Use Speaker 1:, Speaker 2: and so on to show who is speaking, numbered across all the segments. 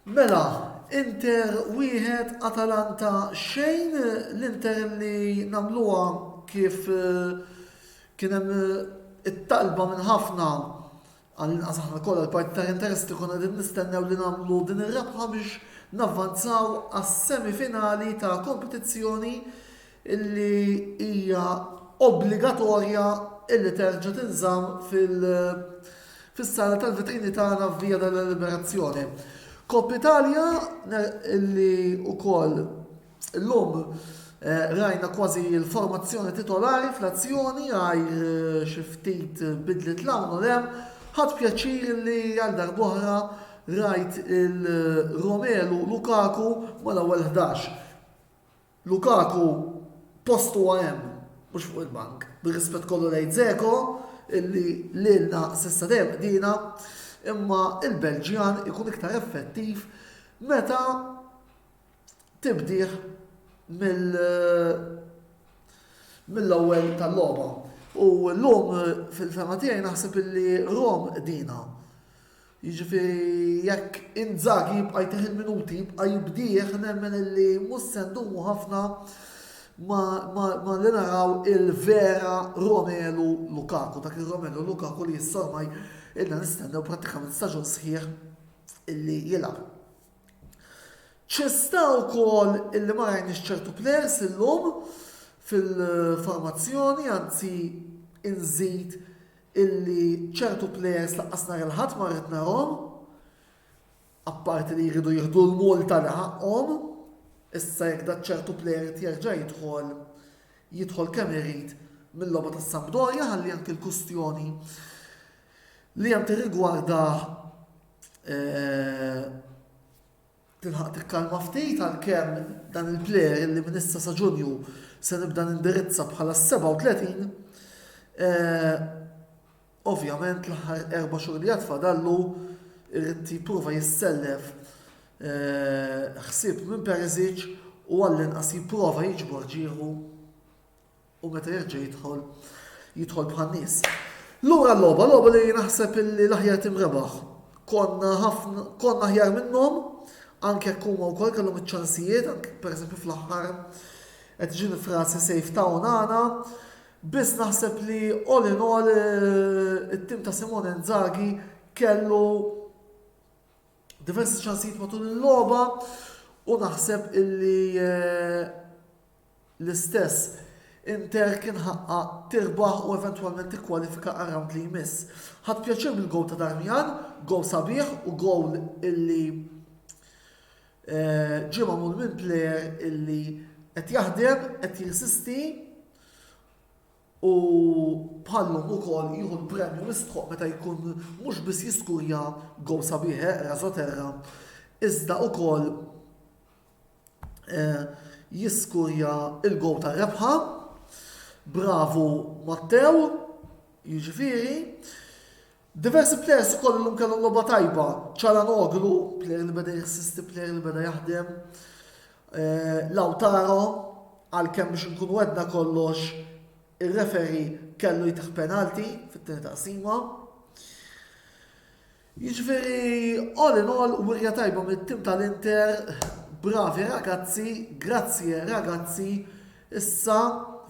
Speaker 1: Mela, Inter wieħed Atalanta xejn l-Inter li namluha kif kien hemm it-talba minn ħafna għal-inqas aħna kollha l-parti tal-Interisti konna din nistennew li nagħmlu din ir-rebħa biex navvanzaw għas-semifinali ta' kompetizzjoni illi hija obbligatorja illi terġa' tinżamm fis-sala tal-vitrini tagħna f'Via della Liberazzjone. Coppa Italia illi wkoll llum rajna kważi l-formazzjoni titolari fl-azzjoni għajr xi ftit bidlet l-hawn u lem ħadd pjaċir li għal darb'oħra rajt il-Romelu Lukaku mal-ewwel 11. Lukaku postu għajem, mhux fuq il-bank, bir-rispett kollu lejn Dzeko illi lilna s'issa dejjem dina, imma il-Belġjan ikun iktar effettiv meta tibdih mill-ewwel tal-logħba. U llum fil-fema tiegħi naħseb illi Rom dina. Jiġifieri jekk Inzaghi jibqa' jtieħ il-minuti jibqa' jibdih nemmen illi mhux se ndumu ħafna ma li naraw il-vera Romelu Lukaku, dak il-Romelu Lukaku li jissormaj illa nistennew prattikament staġun sħiħ illi jilab. ċista wkoll illi ma rajniex ċertu plejers illum fil-formazzjoni, anzi inżid illi ċertu plejers laqqas nhar il-ħadd ma rrid narhom, apparti li jridu jieħdu l-multa li ħaqhom, issa jekk dak ċertu plejer jerġa' jidħol kemm irid mill-logħba tas-Sampdoria ħalli anke l-kustjoni li hemm tirrigwarda tilħaq tikkalma ftit għalkemm dan il-plejer illi minn issa sa Ġunju se nibda nindirizza bħala 37, ovvjament l-aħħar 4 xhur li jatfadallu irrid jipprova jissellef ħsieb minn Perisic u għall-inqas jipprova jiġbor ġieħu u meta jerġa' jidħol bħal nies. Lura l-logħba li naħseb illi l-aħjar tim rebaħ. Konna aħjar minnhom anke jekk huma wkoll kellhom iċ-ċansijiet, anke pereżempju fl-aħħar qed tiġini frasi sejf ta' Onana, biss naħseb li all in all it-tim ta' Simone Inzaghi kellu diversi ċansijiet matul il-logħba u naħseb illi l-istess Inter kien ħaqqa tirbaħ u eventwalment tikkwalifika għar-round li jmiss. Ħadd pjaċir bil-gowl ta' Darmian, gowl sabiħ u gowl illi ġie magħmul minn plejer illi qed jaħdem, qed jirsisti u bħallhom ukoll jieħu l-premju mistħoq meta jkun mhux biss jiskurja gowl sabiħ rażoterra, iżda wkoll jiskurja il-gowl tar-rebħa. Bravo Matteo, jiġifieri. Diversi plejers ukoll illum kellhom logħba tajba, Çalhanoğlu, plejer li beda jirsisti, plejer li beda jaħdem, Lautaro, għalkemm biex inkunu għedna kollox, ir-referi kellu jitħ penalti fit-tieni taqsima. Jiġifieri all in all wirja tajba mit-tim tal-Inter, bravi ragazzi, grazie ragazzi, issa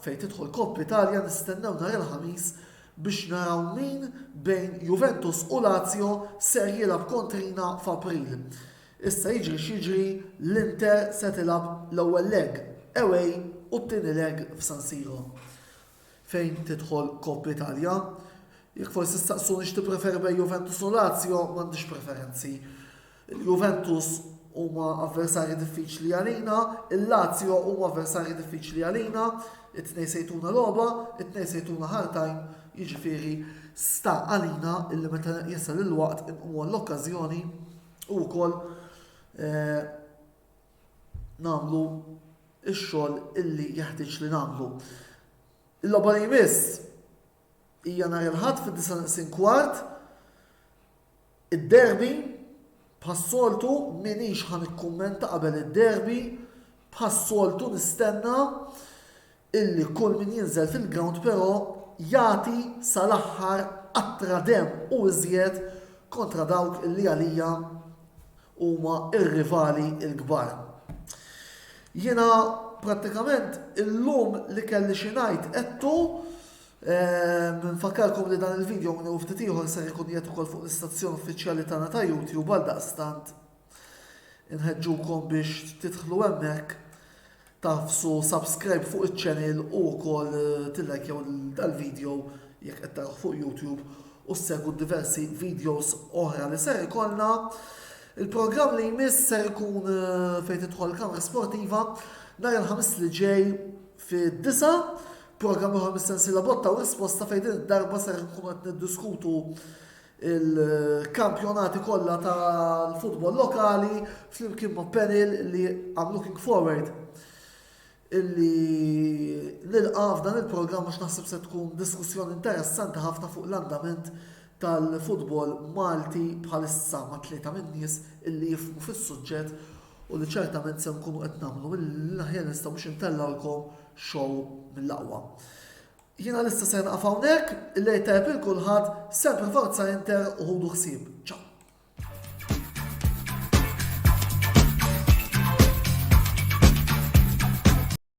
Speaker 1: fejn tidħol Coppa Italia nistennew nhar il-ħamis biex naraw min bejn Juventus u Lazio ser jilgħab kontrina f'April. Issa jiġri l-Inter se tilgħab l-ewwel leg away u t-tieni leg f'San Siro. Fejn tidħol Coppa Italia, jekk forsi staqsuni x'tippreferi bejn Juventus u Lazio, m'għandix preferenzi. Il-Juventus huma avversarji diffiċli għalina, il-Lazio huma avversarji diffiċli għalina, it-tnejn sejtuna logħba, it-tnejn sejtuna hard time, jiġifieri sta għalina illi meta jasal il-waqt inqumu l-okkażjoni u wkoll nagħmlu x-xogħol illi jeħtieġ li nagħmlu. Il-logħba li jmiss hija nhar il-ħadd fid-9:15 id-derby. Bħas-soltu minix ħan ikkummenta qabel id-derby, bħas-soltu nistenna illi kull min jinżel fil-ground però jagħti sal-aħħar attra dem u iżjed kontra dawk li għalija huma ir-rivali l-kbar. Jiena prattikament illum li kelli xi ngħid qedtu nfakkarkom li dan il-video minn ftit ieħor ser ikun qiegħed ukoll fuq l-istazzjon uffiċjali tagħna ta' YouTube għal daqstant inħeġġukom biex tidħlu hemmhekk tafsu subscribe fuq iċ-channel u wkoll tillekjaw dal-video jekk qed taraw fuq YouTube u segwu diversi videos oħra li ser ikollna. Il-programm li jmiss ser ikun fejn tidħol kamra sportiva nhar il-ħamis li ġej fid-9, programm ieħor mis-sensiela botta u risposta fejn din id-darba ser nkunu qed niddiskutu il-kampjonati kollha tal-futbol lokali flimkien ma' panel li I'm looking forward illi nilqa' f'dan il-programm għax naħseb se tkun diskussjoni interessanti ħafna fuq l-andament tal-futbol Malti bħalissa ma' tlieta min nies illi jifhmu fis-suġġett u li ċertament se nkunu qed nagħmlu mill-aħjar nistgħu biex intellawlkom show mill-aqwa. Jiena lista se naqaf hawnhekk, il-lejta il kulħadd, sempre forza Inter u ħudu ħsieb. Ciao.